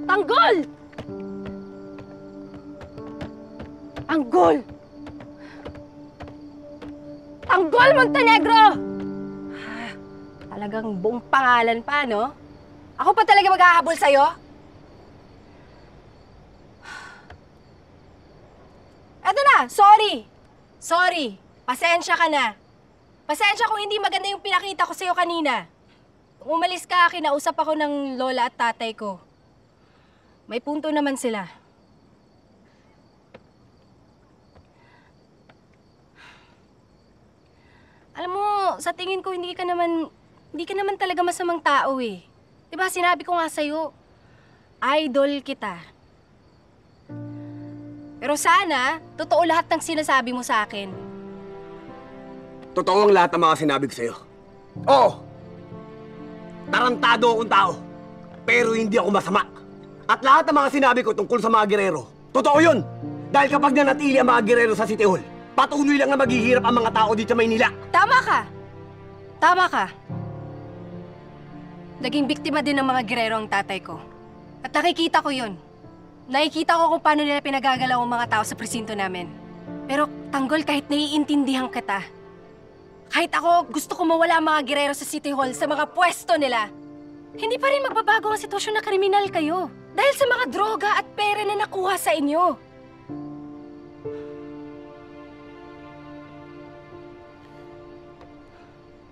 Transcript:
Tanggol! Tanggol! Tanggol Montenegro! Talagang buong pangalan pa, no? Ako pa talaga maghahabol sa'yo? Eto na, sorry! Sorry, pasensya ka na. Pasensya kung hindi maganda yung pinakita ko sa'yo kanina. Kung umalis ka, kinausap ako ng lola at tatay ko. May punto naman sila. Alam mo, sa tingin ko, hindi ka naman talaga masamang tao eh. Diba, sinabi ko nga sa'yo, idol kita. Pero sana, totoo lahat ng sinasabi mo sa akin. Totoo ang lahat ng mga sinabi ko sa'yo. Oo! Tarantado akong tao, pero hindi ako masama. At lahat ng mga sinabi ko tungkol sa mga gerero, totoo yun! Dahil kapag nanatili ang mga gerero sa City Hall, patuloy lang na maghihirap ang mga tao dito sa Maynila. Tama ka! Tama ka! Naging biktima din ng mga gerero ang tatay ko. At nakikita ko yun. Nakikita ko kung paano nila pinagagalaw ang mga tao sa presinto namin. Pero, Tanggol, kahit naiintindihan kita, kahit ako gusto ko mawala ang mga gerero sa City Hall, sa mga pwesto nila, hindi pa rin magbabago ang sitwasyon na kriminal kayo. Dahil sa mga droga at pera na nakuha sa inyo.